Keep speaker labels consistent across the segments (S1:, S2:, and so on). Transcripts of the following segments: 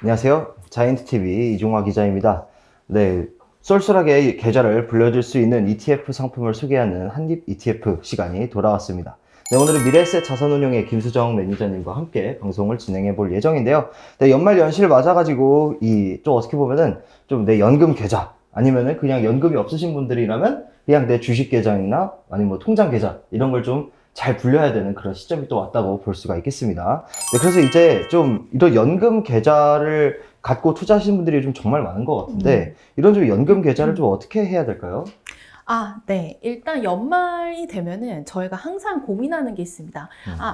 S1: 안녕하세요. 자이언트TV 이종화 기자입니다. 네, 쏠쏠하게 계좌를 불려줄 수 있는 ETF 상품을 소개하는 한입 ETF 시간이 돌아왔습니다. 네, 오늘은 미래에셋 자산운용의 김수정 매니저님과 함께 방송을 진행해 볼 예정인데요. 네, 연말 연시를 맞아가지고 좀 어떻게 보면은 좀 내 연금 계좌 아니면은 그냥 연금이 없으신 분들이라면 그냥 내 주식 계좌나 아니면 뭐 통장 계좌 이런 걸 좀 잘 불려야 되는 그런 시점이 또 왔다고 볼 수가 있겠습니다. 네, 그래서 이제 좀 이런 연금 계좌를 갖고 투자하시는 분들이 좀 정말 많은 것 같은데 이런 좀 연금 계좌를 좀 어떻게 해야 될까요?
S2: 네. 일단 연말이 되면은 저희가 항상 고민하는 게 있습니다.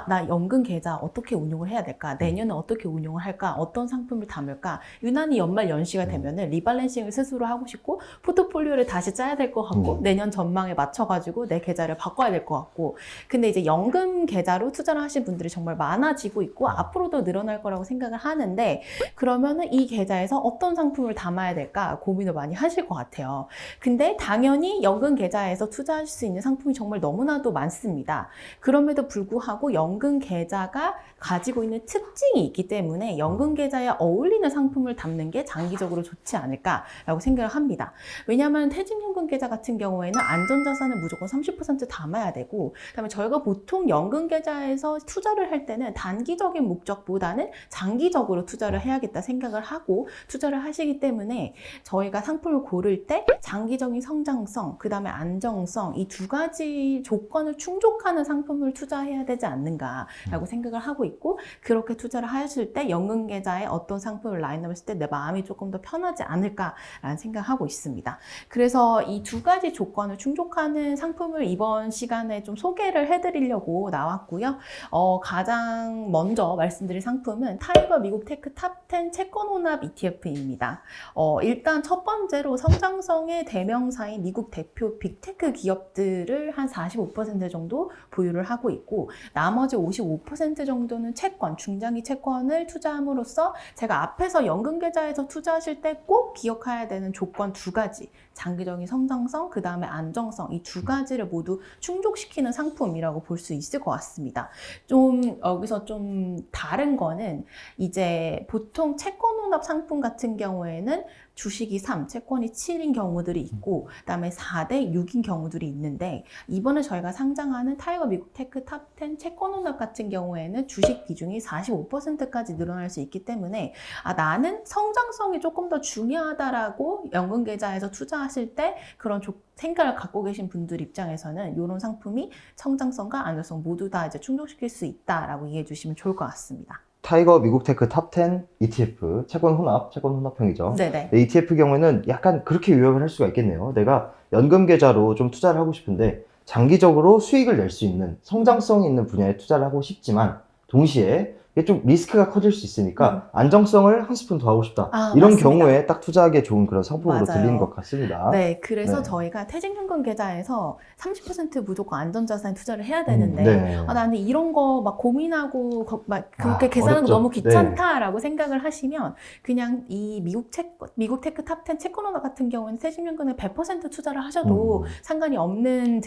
S2: 나 연금 계좌 어떻게 운용을 해야 될까? 내년에 어떻게 운용을 할까? 어떤 상품을 담을까? 유난히 연말 연시가 되면은 리밸런싱을 스스로 하고 싶고, 포트폴리오를 다시 짜야 될 것 같고, 내년 전망에 맞춰가지고 내 계좌를 바꿔야 될 것 같고. 근데 이제 연금 계좌로 투자를 하신 분들이 정말 많아지고 있고, 앞으로도 늘어날 거라고 생각을 하는데, 그러면은 이 계좌에서 어떤 상품을 담아야 될까? 고민을 많이 하실 것 같아요. 근데 당연히 연금 계좌에서 투자할 수 있는 상품이 정말 너무나도 많습니다. 그럼에도 불구하고 연금 계좌가 가지고 있는 특징이 있기 때문에 연금 계좌에 어울리는 상품을 담는 게 장기적으로 좋지 않을까라고 생각을 합니다. 왜냐하면 퇴직연금 계좌 같은 경우에는 안전자산을 무조건 30% 담아야 되고, 그다음에 저희가 보통 연금 계좌에서 투자를 할 때는 단기적인 목적보다는 장기적으로 투자를 해야겠다 생각을 하고 투자를 하시기 때문에 저희가 상품을 고를 때 장기적인 성장성, 그 다음에 안정성, 이 두 가지 조건을 충족하는 상품을 투자해야 되지 않는가라고 생각을 하고 있고, 그렇게 투자를 하실 때 연금 계좌에 어떤 상품을 라인업을 했을 때 내 마음이 조금 더 편하지 않을까라는 생각을 하고 있습니다. 그래서 이 두 가지 조건을 충족하는 상품을 이번 시간에 좀 소개를 해드리려고 나왔고요. 가장 먼저 말씀드릴 상품은 타이거 미국 테크 탑10 채권 혼합 ETF입니다. 일단 첫 번째로 성장성의 대명사인 미국 대표 빅테크 기업들을 한 45% 정도 보유를 하고 있고, 나머지 55% 정도는 채권, 중장기 채권을 투자함으로써 제가 앞에서 연금 계좌에서 투자하실 때 꼭 기억해야 되는 조건 두 가지, 장기적인 성장성, 그 다음에 안정성, 이 두 가지를 모두 충족시키는 상품이라고 볼 수 있을 것 같습니다. 좀 여기서 좀 다른 거는 이제 보통 채권 혼합 상품 같은 경우에는 주식이 3, 채권이 7인 경우들이 있고, 그다음에 4대 6인 경우들이 있는데, 이번에 저희가 상장하는 타이거 미국 테크 탑10 채권 혼합 같은 경우에는 주식 비중이 45%까지 늘어날 수 있기 때문에 나는 성장성이 조금 더 중요하다라고 연금 계좌에서 투자하실 때 그런 생각을 갖고 계신 분들 입장에서는 이런 상품이 성장성과 안정성 모두 다 이제 충족시킬 수 있다라고 이해해 주시면 좋을 것 같습니다.
S1: 타이거 미국 테크 탑10 ETF 채권 혼합형이죠.
S2: 네네.
S1: 네, ETF 경우에는 약간 그렇게 요약을 할 수가 있겠네요. 내가 연금 계좌로 좀 투자를 하고 싶은데 장기적으로 수익을 낼 수 있는 성장성이 있는 분야에 투자를 하고 싶지만 동시에 이게 좀 리스크가 커질 수 있으니까 안정성을 한 스푼 더 하고 싶다. 이런
S2: 맞습니다.
S1: 경우에 딱 투자하기에 좋은 그런 상품으로
S2: 맞아요.
S1: 들리는 것 같습니다.
S2: 네, 그래서
S1: 네.
S2: 저희가 퇴직연금 계좌에서 30% 무조건 안전자산에 투자를 해야 되는데,
S1: 네.
S2: 나는 이런 거 막 고민하고, 막 그렇게 계산하는 거
S1: 어렵죠.
S2: 너무 귀찮다라고 생각을 하시면, 그냥 이 미국 테크 탑10 채권원화 같은 경우에는 퇴직연금에 100% 투자를 하셔도 상관이 없는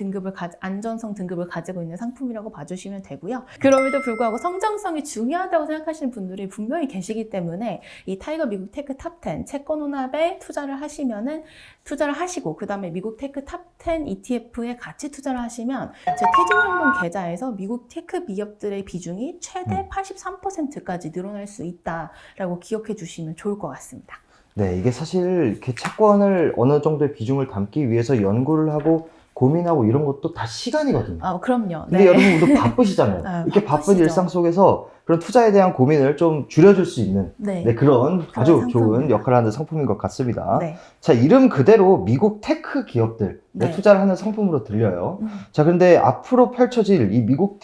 S2: 안전성 등급을 가지고 있는 상품이라고 봐주시면 되고요. 그럼에도 불구하고 성장성이 중요하다고 생각하시는 분들이 분명히 계시기 때문에 이 타이거 미국 테크 탑10 채권 혼합에 투자를 하시고, 그 다음에 미국 테크 탑10 ETF에 같이 투자를 하시면 제 퇴직연금 계좌에서 미국 테크 기업들의 비중이 최대 83%까지 늘어날 수 있다라고 기억해 주시면 좋을 것 같습니다.
S1: 네, 이게 사실 이렇게 채권을 어느 정도의 비중을 담기 위해서 연구를 하고 고민하고 이런 것도 다 시간이거든요.
S2: 그럼요.
S1: 근데
S2: 네.
S1: 여러분도 바쁘시잖아요. 이렇게 바쁜
S2: 바쁘시죠.
S1: 일상 속에서 그런 투자에 대한 고민을 좀 줄여줄 수 있는
S2: 네.
S1: 그런 아주 좋은
S2: 상품입니다.
S1: 역할을 하는 상품인 것 같습니다.
S2: 네.
S1: 자, 이름 그대로 미국 테크 기업들에
S2: 네.
S1: 투자를 하는 상품으로 들려요. 자, 그런데 앞으로 펼쳐질 이 미국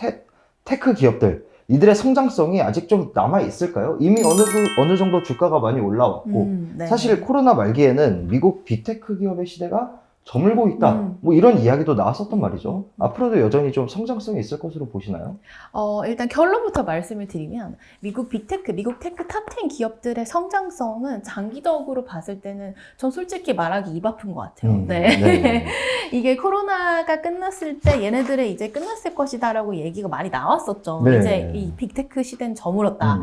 S1: 테크 기업들, 이들의 성장성이 아직 좀 남아있을까요? 이미 어느 정도 주가가 많이 올라왔고,
S2: 네.
S1: 사실 코로나 말기에는 미국 빅테크 기업의 시대가 저물고 있다. 뭐 이런 이야기도 나왔었단 말이죠. 앞으로도 여전히 좀 성장성이 있을 것으로 보시나요?
S2: 일단 결론부터 말씀을 드리면 미국 빅테크, 미국 테크 탑10 기업들의 성장성은 장기적으로 봤을 때는 전 솔직히 말하기 입 아픈 것 같아요. 네.
S1: 네.
S2: 이게 코로나가 끝났을 때 얘네들은 이제 끝났을 것이다라고 얘기가 많이 나왔었죠.
S1: 네.
S2: 이제 이 빅테크 시대는 저물었다.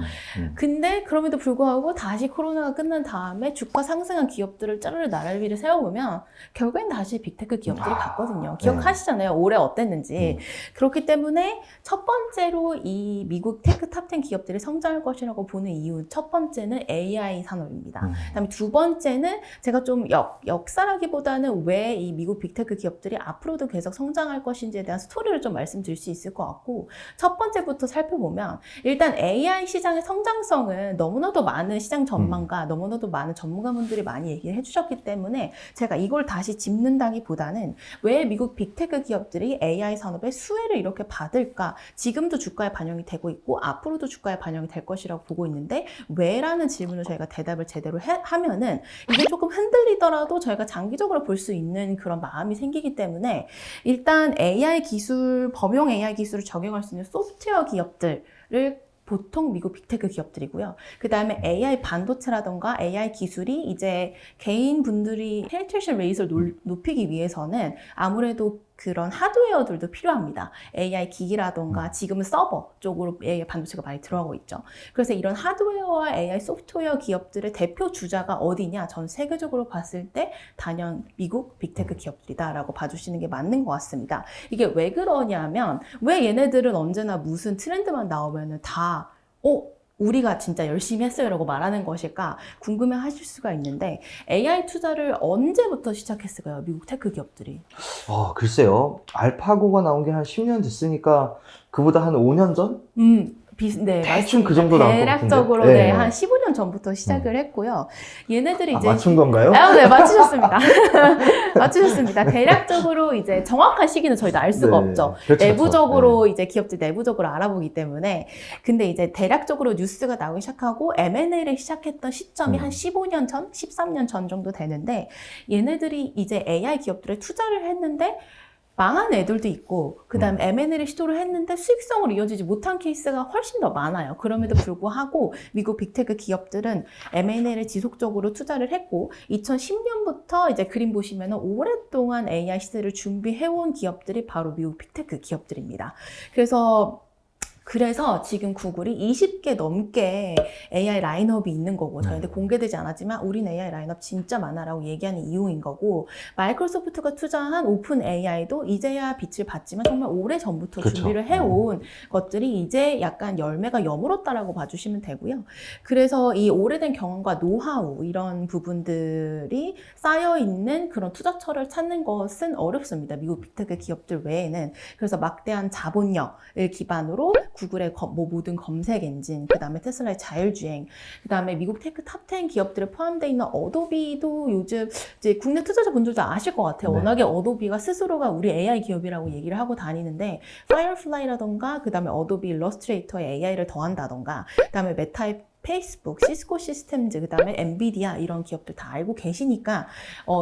S2: 근데 그럼에도 불구하고 다시 코로나가 끝난 다음에 주가 상승한 기업들을 짜르르 나란히를 세워보면 결국엔 다시 빅테크 기업들이 갔거든요. 기억하시잖아요. 올해 어땠는지. 그렇기 때문에 첫 번째로 이 미국 테크 탑10 기업들이 성장할 것이라고 보는 이유 첫 번째는 AI 산업입니다. 그다음에 두 번째는 제가 좀 역사라기보다는 왜 이 미국 빅테크 기업들이 앞으로도 계속 성장할 것인지에 대한 스토리를 좀 말씀드릴 수 있을 것 같고 첫 번째부터 살펴보면 일단 AI 시장의 성장성은 너무나도 많은 시장 전망가, 너무나도 많은 전문가분들이 많이 얘기를 해주셨기 때문에 제가 이걸 다시 짚는다기보다는 왜 미국 빅테크 기업들이 AI 산업의 수혜를 이렇게 받을까? 지금도 주가에 반영이 되고 있고 앞으로도 주가에 반영이 될 것이라고 보고 있는데 왜라는 질문을 저희가 대답을 제대로 하면은 이게 조금 흔들리더라도 저희가 장기적으로 볼 수 있는 그런 마음이 생기기 때문에 일단 AI 기술, 범용 AI 기술을 적용할 수 있는 소프트웨어 기업들을 보통 미국 빅테크 기업들이고요. 그 다음에 AI 반도체라던가 AI 기술이 이제 개인분들이 페네트레이션 레이트를 높이기 위해서는 아무래도 그런 하드웨어들도 필요합니다. AI 기기라던가 지금은 서버 쪽으로 AI 반도체가 많이 들어가고 있죠. 그래서 이런 하드웨어와 AI 소프트웨어 기업들의 대표 주자가 어디냐? 전 세계적으로 봤을 때 단연 미국 빅테크 기업들이다라고 봐주시는 게 맞는 것 같습니다. 이게 왜 그러냐면 왜 얘네들은 언제나 무슨 트렌드만 나오면은 다 우리가 진짜 열심히 했어요 라고 말하는 것일까 궁금해 하실 수가 있는데 AI 투자를 언제부터 시작했을까요? 미국 테크 기업들이.
S1: 글쎄요. 알파고가 나온 게 한 10년 됐으니까 그보다 한 5년 전?
S2: 네,
S1: 대충
S2: 맞습니다.
S1: 그 정도 나온 것
S2: 대략적으로
S1: 같은데.
S2: 한 15년 전부터 시작을 했고요. 얘네들이 이제
S1: 맞춘 건가요?
S2: 네, 맞추셨습니다. 맞추셨습니다. 대략적으로 이제 정확한 시기는 저희도 알 수가 없죠.
S1: 그렇죠,
S2: 내부적으로
S1: 그렇죠.
S2: 이제 기업들 내부적으로 알아보기 때문에. 근데 이제 대략적으로 뉴스가 나오기 시작하고 M&A를 시작했던 시점이 한 15년 전, 13년 전 정도 되는데 얘네들이 이제 AI 기업들에 투자를 했는데 망한 애들도 있고 그 다음에 M&A를 시도를 했는데 수익성으로 이어지지 못한 케이스가 훨씬 더 많아요. 그럼에도 불구하고 미국 빅테크 기업들은 M&A를 지속적으로 투자를 했고 2010년부터 이제 그림 보시면 오랫동안 AI 시대를 준비해온 기업들이 바로 미국 빅테크 기업들입니다. 그래서 지금 구글이 20개 넘게 AI 라인업이 있는 거고 저희한테 공개되지 않았지만 우린 AI 라인업 진짜 많아라고 얘기하는 이유인 거고 마이크로소프트가 투자한 오픈 AI도 이제야 빛을 봤지만 정말 오래전부터
S1: 그쵸.
S2: 준비를 해온 것들이 이제 약간 열매가 여물었다라고 봐주시면 되고요. 그래서 이 오래된 경험과 노하우 이런 부분들이 쌓여있는 그런 투자처를 찾는 것은 어렵습니다. 미국 빅테크 기업들 외에는. 그래서 막대한 자본력을 기반으로 구글의 모든 검색 엔진, 그 다음에 테슬라의 자율주행, 그 다음에 미국 테크 탑10 기업들에 포함되어 있는 어도비도 요즘 이제 국내 투자자분들도 아실 것 같아요.
S1: 네.
S2: 워낙에 어도비가 스스로가 우리 AI 기업이라고 얘기를 하고 다니는데 파이어플라이라던가 그 다음에 어도비 일러스트레이터에 AI를 더한다던가 그 다음에 메타의 페이스북, 시스코 시스템즈, 그 다음에 엔비디아 이런 기업들 다 알고 계시니까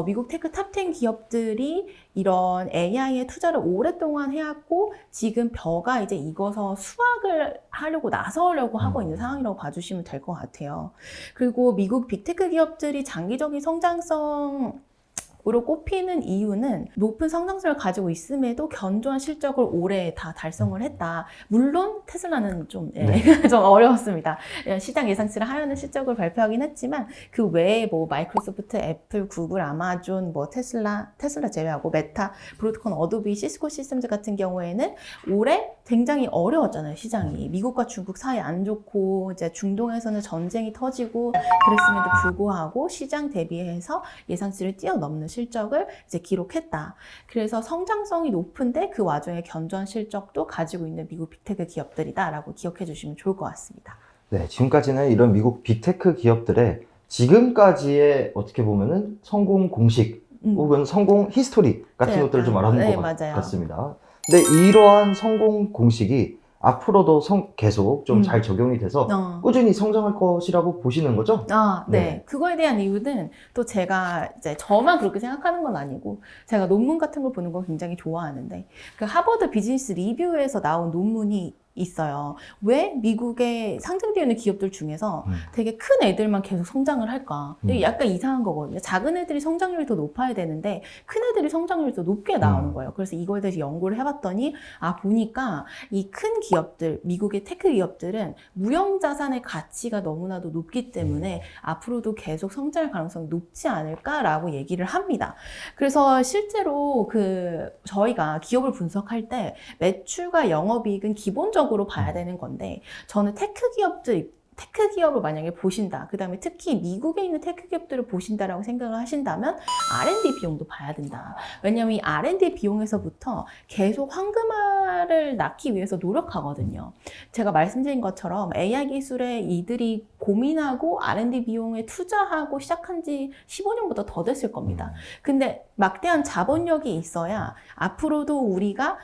S2: 미국 테크 탑10 기업들이 이런 AI에 투자를 오랫동안 해왔고 지금 벼가 이제 익어서 수확을 하려고 나서려고 하고 있는 상황이라고 봐주시면 될 것 같아요. 그리고 미국 빅테크 기업들이 장기적인 성장성 으로 꼽히는 이유는 높은 성장성을 가지고 있음에도 견조한 실적을 올해 다 달성을 했다. 물론 테슬라는 좀, 좀 어려웠습니다. 시장 예상치를 하려는 실적을 발표하긴 했지만 그 외에 뭐 마이크로소프트, 애플, 구글, 아마존, 뭐 테슬라 제외하고 메타, 브로드콘, 어도비, 시스코 시스템즈 같은 경우에는 올해 굉장히 어려웠잖아요. 시장이 미국과 중국 사이 안 좋고 이제 중동에서는 전쟁이 터지고 그랬음에도 불구하고 시장 대비해서 예상치를 뛰어넘는 실적을 이제 기록했다. 그래서 성장성이 높은데 그 와중에 견조한 실적도 가지고 있는 미국 빅테크 기업들이다라고 기억해 주시면 좋을 것 같습니다.
S1: 네, 지금까지는 이런 미국 빅테크 기업들의 지금까지의 어떻게 보면은 성공 공식 혹은 성공 히스토리 같은 것들을 좀 알아본 것
S2: 맞아요.
S1: 같습니다. 근데 이러한 성공 공식이 앞으로도 계속 좀 잘 적용이 돼서 꾸준히 성장할 것이라고 보시는 거죠?
S2: 네. 그거에 대한 이유는 또 제가 이제 저만 그렇게 생각하는 건 아니고 제가 논문 같은 걸 보는 거 굉장히 좋아하는데 그 하버드 비즈니스 리뷰에서 나온 논문이 있어요. 왜 미국의 상장되어 있는 기업들 중에서 되게 큰 애들만 계속 성장을 할까? 이게 약간 이상한 거거든요. 작은 애들이 성장률이 더 높아야 되는데 큰 애들이 성장률이 더 높게 나오는 거예요. 그래서 이거에 대해서 연구를 해봤더니 보니까 이 큰 기업들, 미국의 테크 기업들은 무형자산의 가치가 너무나도 높기 때문에 앞으로도 계속 성장할 가능성이 높지 않을까라고 얘기를 합니다. 그래서 실제로 저희가 기업을 분석할 때 매출과 영업이익은 기본적으로 봐야 되는 건데 저는 테크 기업을 만약에 보신다. 그 다음에 특히 미국에 있는 테크 기업들을 보신다라고 생각을 하신다면 R&D 비용도 봐야 된다. 왜냐하면 이 R&D 비용에서부터 계속 황금알을 낳기 위해서 노력하거든요. 제가 말씀드린 것처럼 AI 기술에 이들이 고민하고 R&D 비용에 투자하고 시작한 지 15년보다 더 됐을 겁니다. 근데 막대한 자본력이 있어야 앞으로도 우리가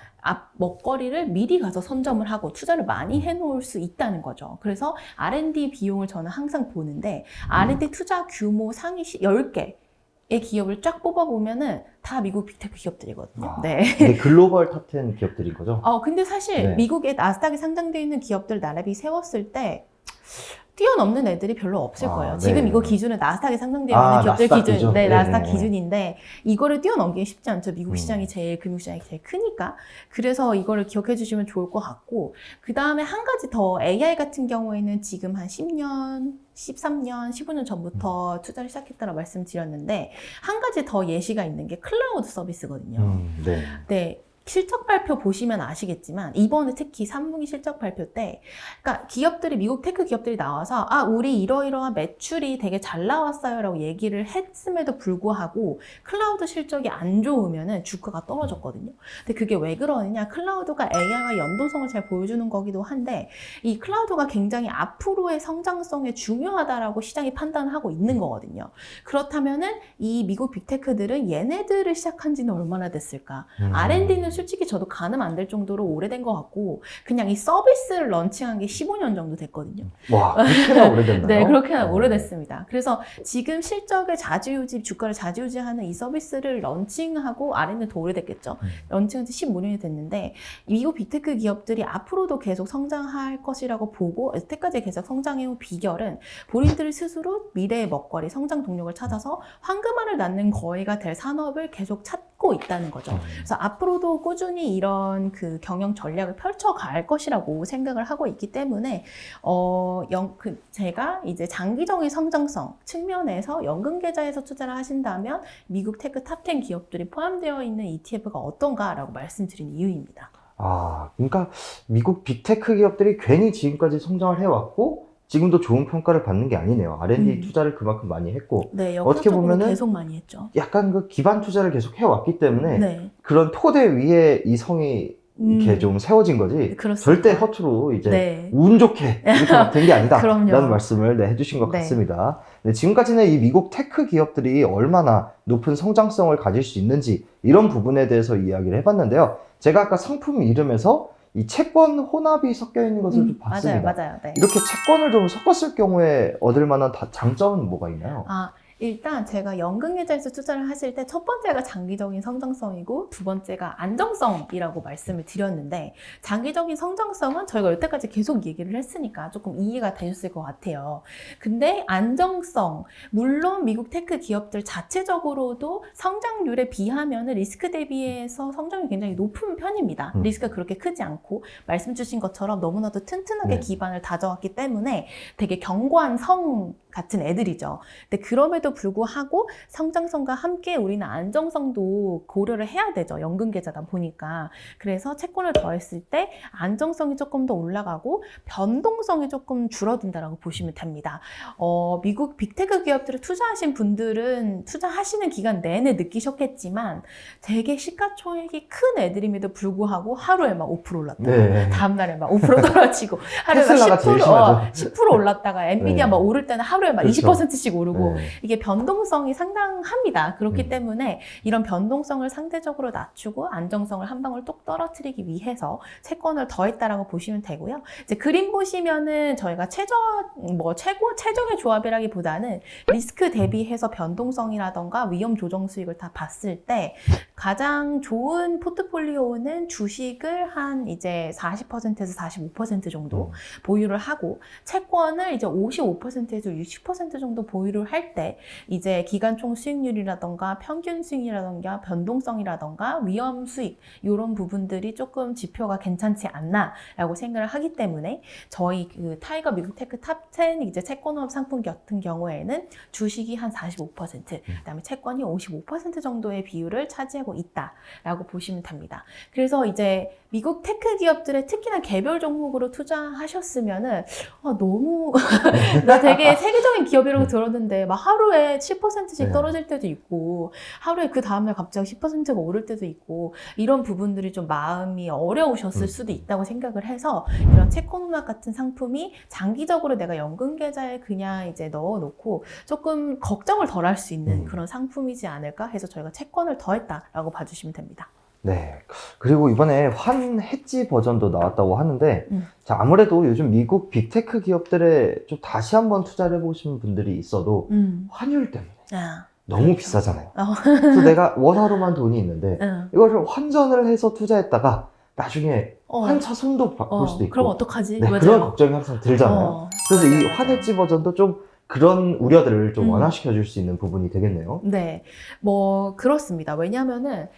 S2: 먹거리를 미리 가서 선점을 하고 투자를 많이 해놓을 수 있다는 거죠. 그래서 R&D 비용을 저는 항상 보는데 R&D 투자 규모 상위 10개의 기업을 쫙 뽑아보면은 다 미국 빅테크 기업들이거든요. 네.
S1: 이게 글로벌 탑10 기업들인 거죠?
S2: 근데 사실 미국의 나스닥에 상장되어 있는 기업들 나란히 세웠을 때 뛰어넘는 애들이 별로 없을 거예요. 지금 이거 기준은 나스닥에 상장되어 있는 기업들 기준, 나스닥 기준인데 이거를 뛰어넘기기 쉽지 않죠. 미국 시장이 금융시장이 제일 크니까. 그래서 이거를 기억해 주시면 좋을 것 같고 그 다음에 한 가지 더 AI 같은 경우에는 지금 한 10년, 13년, 15년 전부터 투자를 시작했다고 말씀드렸는데 한 가지 더 예시가 있는 게 클라우드 서비스거든요. 네. 실적 발표 보시면 아시겠지만 이번에 특히 3분기 실적 발표 때 그러니까 미국 테크 기업들이 나와서 우리 이러이러한 매출이 되게 잘 나왔어요 라고 얘기를 했음에도 불구하고 클라우드 실적이 안 좋으면 주가가 떨어졌거든요. 근데 그게 왜 그러느냐, 클라우드가 AI와 연동성을 잘 보여주는 거기도 한데 이 클라우드가 굉장히 앞으로의 성장성에 중요하다라고 시장이 판단을 하고 있는 거거든요. 그렇다면은 이 미국 빅테크들은 얘네들을 시작한 지는 얼마나 됐을까? R&D는 솔직히 저도 가늠 안 될 정도로 오래된 것 같고 그냥 이 서비스를 런칭한 게 15년 정도 됐거든요.
S1: 와, 그렇게나 오래됐나요?
S2: 네, 그렇게나 오래됐습니다. 그래서 지금 실적을 좌지우지, 주가를 좌지우지하는 이 서비스를 런칭하고 R&D는 더 오래됐겠죠. 런칭한 지 15년이 됐는데 미국 빅테크 기업들이 앞으로도 계속 성장할 것이라고 보고 여태까지 계속 성장해온 비결은 본인들 스스로 미래의 먹거리, 성장 동력을 찾아서 황금알을 낳는 거위가 될 산업을 계속 찾고 있다는 거죠. 그래서 앞으로도 꾸준히 이런 경영 전략을 펼쳐갈 것이라고 생각을 하고 있기 때문에 제가 이제 장기적인 성장성 측면에서 연금 계좌에서 투자를 하신다면 미국 테크 탑10 기업들이 포함되어 있는 ETF가 어떤가라고 말씀드린 이유입니다.
S1: 그러니까 미국 빅테크 기업들이 괜히 지금까지 성장을 해왔고 지금도 좋은 평가를 받는 게 아니네요. R&D 투자를 그만큼 많이 했고 어떻게 보면은
S2: 계속 많이 했죠.
S1: 약간 기반 투자를 계속 해왔기 때문에 그런 토대 위에 이 성이 이렇게 좀 세워진 거지.
S2: 그렇습니다.
S1: 절대 허투루 이제 운 좋게 이렇게 된 게 아니다 라는 말씀을 해주신 것 같습니다. 지금까지는 이 미국 테크 기업들이 얼마나 높은 성장성을 가질 수 있는지 이런 부분에 대해서 이야기를 해봤는데요. 제가 아까 상품 이름에서 이 채권 혼합이 섞여 있는 것을 좀 봤습니다.
S2: 맞아요. 네.
S1: 이렇게 채권을 좀 섞었을 경우에 얻을 만한 장점은 뭐가 있나요?
S2: 일단 제가 연금계좌에서 투자를 하실 때 첫 번째가 장기적인 성장성이고 두 번째가 안정성이라고 말씀을 드렸는데 장기적인 성장성은 저희가 여태까지 계속 얘기를 했으니까 조금 이해가 되셨을 것 같아요. 근데 안정성, 물론 미국 테크 기업들 자체적으로도 성장률에 비하면 리스크 대비해서 성장률이 굉장히 높은 편입니다. 리스크가 그렇게 크지 않고 말씀 주신 것처럼 너무나도 튼튼하게 기반을 다져왔기 때문에 되게 견고한 성 같은 애들이죠. 근데 그럼에도 불구하고 성장성과 함께 우리는 안정성도 고려를 해야 되죠. 연금계좌다 보니까. 그래서 채권을 더했을 때 안정성이 조금 더 올라가고 변동성이 조금 줄어든다라고 보시면 됩니다. 미국 빅테크 기업들을 투자하신 분들은 투자하시는 기간 내내 느끼셨겠지만 되게 시가총액이 큰 애들임에도 불구하고 하루에 막 5% 올랐다가 다음날에 막 5% 떨어지고 하루에 막 10% 올랐다가 엔비디아 막 오를 때는 하루에 막 20%씩 오르고 이게 이게 변동성이 상당합니다. 그렇기
S1: 음.
S2: 때문에 이런 변동성을 상대적으로 낮추고 안정성을 한 방울 뚝 떨어뜨리기 위해서 채권을 더했다라고 보시면 되고요. 이제 그림 보시면은 저희가 최적의 조합이라기보다는 리스크 대비해서 변동성이라던가 위험 조정 수익을 다 봤을 때 가장 좋은 포트폴리오는 주식을 한 이제 40%에서 45% 정도 보유를 하고 채권을 이제 55%에서 60% 정도 보유를 할 때 이제 기간 총 수익률이라던가 평균 수익이라던가 변동성이라던가 위험 수익 이런 부분들이 조금 지표가 괜찮지 않나라고 생각을 하기 때문에 저희 그 타이거 미국 테크 탑10 이제 채권호업 상품 같은 경우에는 주식이 한 45%, 그다음에 채권이 55% 정도의 비율을 차지하고 있다라고 보시면 됩니다. 그래서 이제 미국 테크 기업들의 특히나 개별 종목으로 투자하셨으면은 너무 나 되게 세계적인 기업이라고 들었는데 막 하루에 10%씩 떨어질 때도 있고 하루에 그 다음날 갑자기 10%가 오를 때도 있고 이런 부분들이 좀 마음이 어려우셨을 수도 있다고 생각을 해서 이런 채권호납 같은 상품이 장기적으로 내가 연금 계좌에 그냥 이제 넣어놓고 조금 걱정을 덜 할 수 있는 그런 상품이지 않을까 해서 저희가 채권을 더했다라고 봐주시면 됩니다.
S1: 네. 그리고 이번에 환 해지 버전도 나왔다고 하는데, 자, 아무래도 요즘 미국 빅테크 기업들에 좀 다시 한번 투자를 해보신 분들이 있어도 환율 때문에 너무
S2: 그렇죠.
S1: 비싸잖아요. 그래서 내가 원화로만 돈이 있는데,
S2: 응.
S1: 이거를 환전을 해서 투자했다가 나중에 환차손도 볼 수도 있고.
S2: 그럼 어떡하지?
S1: 네,
S2: 맞아요.
S1: 그런 걱정이 항상 들잖아요. 그래서 이
S2: 맞아요.
S1: 환해지 버전도 좀 그런 우려들을 좀 완화시켜 줄 수 있는 부분이 되겠네요.
S2: 네, 그렇습니다. 왜냐하면은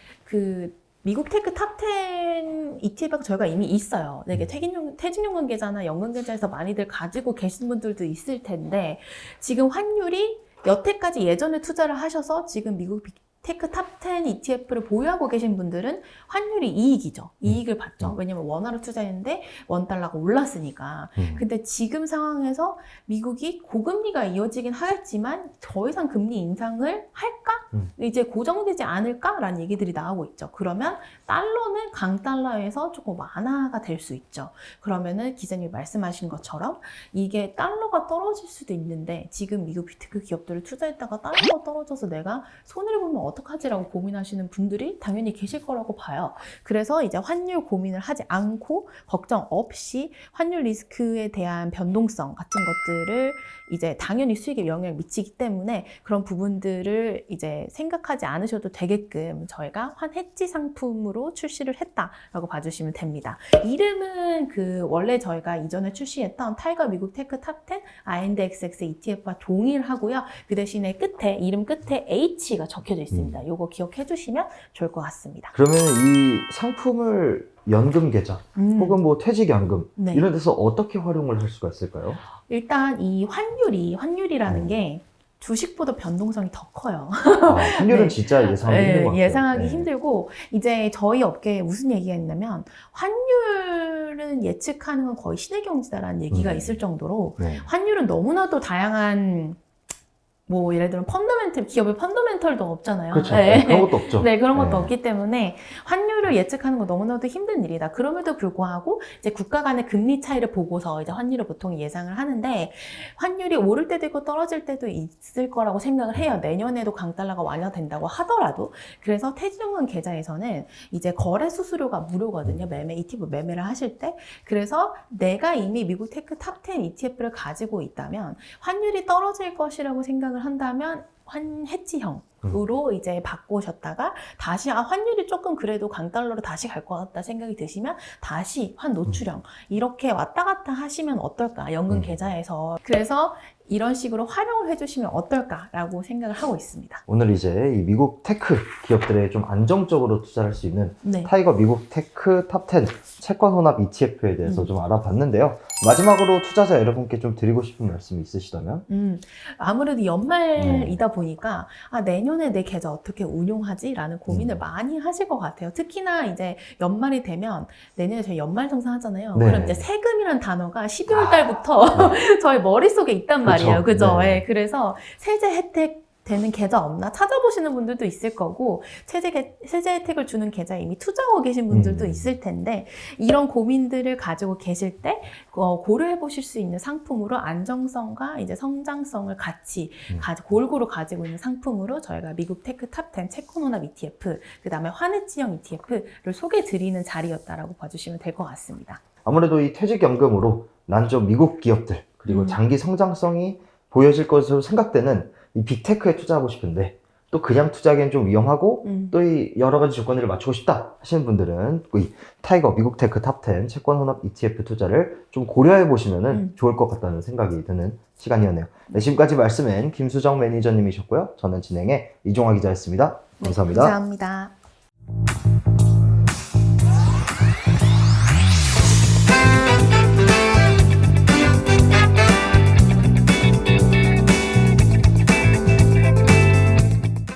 S2: 미국 테크 탑10 ETF가 저희가 이미 있어요. 이게 퇴직연금 계좌나 연금 계좌에서 많이들 가지고 계신 분들도 있을 텐데 지금 환율이 여태까지 예전에 투자를 하셔서 지금 미국 테크 탑10 ETF를 보유하고 계신 분들은 환율이 이익이죠. 이익을 받죠. 왜냐면 원화로 투자했는데 원달러가 올랐으니까. 근데 지금 상황에서 미국이 고금리가 이어지긴 하겠지만 더 이상 금리 인상을 할까? 이제 고정되지 않을까라는 얘기들이 나오고 있죠. 그러면 달러는 강달러에서 조금 완화가 될 수 있죠. 그러면은 기자님이 말씀하신 것처럼 이게 달러가 떨어질 수도 있는데 지금 미국 빅테크 기업들을 투자했다가 달러가 떨어져서 내가 손해를 보면 어떡하지라고 고민하시는 분들이 당연히 계실 거라고 봐요. 그래서 이제 환율 고민을 하지 않고 걱정 없이 환율 리스크에 대한 변동성 같은 것들을 이제 당연히 수익에 영향을 미치기 때문에 그런 부분들을 이제 생각하지 않으셔도 되게끔 저희가 환해지 상품으로 출시를 했다라고 봐주시면 됩니다. 이름은 원래 저희가 이전에 출시했던 타이거 미국 테크 탑10 INDXX ETF와 동일하고요. 그 대신에 이름 끝에 H가 적혀져 있습니다. 요거 기억해 주시면 좋을 것 같습니다.
S1: 그러면 이 상품을 연금 계좌 혹은 뭐 퇴직연금
S2: 네.
S1: 이런 데서 어떻게 활용을 할 수가 있을까요?
S2: 일단 이 환율이라는 게 주식보다 변동성이 더 커요.
S1: 환율은 진짜 예상하기 힘든 것 같아요.
S2: 예상하기 힘들고 이제 저희 업계에 무슨 얘기가 있냐면 환율은 예측하는 건 거의 신의 경지다라는 얘기가 있을 정도로 환율은 너무나도 다양한 예를 들면 기업의 펀더멘털도 없잖아요.
S1: 그렇죠. 그런 것도 없죠.
S2: 네, 그런 것도 없기 때문에 환율을 예측하는 건 너무나도 힘든 일이다. 그럼에도 불구하고 이제 국가 간의 금리 차이를 보고서 이제 환율을 보통 예상을 하는데 환율이 오를 때도 있고 떨어질 때도 있을 거라고 생각을 해요. 내년에도 강달러가 완화된다고 하더라도. 그래서 퇴직연금 계좌에서는 이제 거래 수수료가 무료거든요. ETF 매매를 하실 때. 그래서 내가 이미 미국 테크 탑10 ETF를 가지고 있다면 환율이 떨어질 것이라고 생각을 한다면 해지형으로 이제 바꾸셨다가 다시 환율이 조금 그래도 강달러로 다시 갈 것 같다 생각이 드시면 다시 환 노출형 이렇게 왔다 갔다 하시면 어떨까 연금 계좌에서 그래서 이런 식으로 활용을 해주시면 어떨까라고 생각을 하고 있습니다.
S1: 오늘 이제 이 미국 테크 기업들에 좀 안정적으로 투자할 수 있는 타이거 미국 테크 탑10 채권 혼합 ETF에 대해서 좀 알아봤는데요. 마지막으로 투자자 여러분께 좀 드리고 싶은 말씀이 있으시다면?
S2: 아무래도 연말이다 보니까 내년에 내 계좌 어떻게 운용하지? 라는 고민을 많이 하실 것 같아요. 특히나 이제 연말이 되면 내년에 저희 연말정산 하잖아요. 그럼 이제 세금이란 단어가 12월 달부터 저희 머릿속에 있단 말이에요. 그죠?
S1: 네.
S2: 그래서 세제 혜택 되는 계좌 없나 찾아보시는 분들도 있을 거고, 세제 혜택을 주는 계좌에 이미 투자하고 계신 분들도 있을 텐데, 이런 고민들을 가지고 계실 때 고려해 보실 수 있는 상품으로 안정성과 이제 성장성을 같이 골고루 가지고 있는 상품으로 저희가 미국 테크 탑10 채권혼합 ETF, 그 다음에 환해지형 ETF를 소개해 드리는 자리였다라고 봐주시면 될 것 같습니다.
S1: 아무래도 이 퇴직연금으로 난 좀 미국 기업들 그리고 장기 성장성이 보여질 것으로 생각되는 이 빅테크에 투자하고 싶은데 또 그냥 투자하기엔 좀 위험하고 또 이 여러 가지 조건들을 맞추고 싶다 하시는 분들은 이 타이거 미국 테크 탑10 채권 혼합 ETF 투자를 좀 고려해 보시면 좋을 것 같다는 생각이 드는 시간이었네요. 네, 지금까지 말씀은 김수정 매니저님이셨고요. 저는 진행의 이종화 기자였습니다. 감사합니다.
S2: 감사합니다.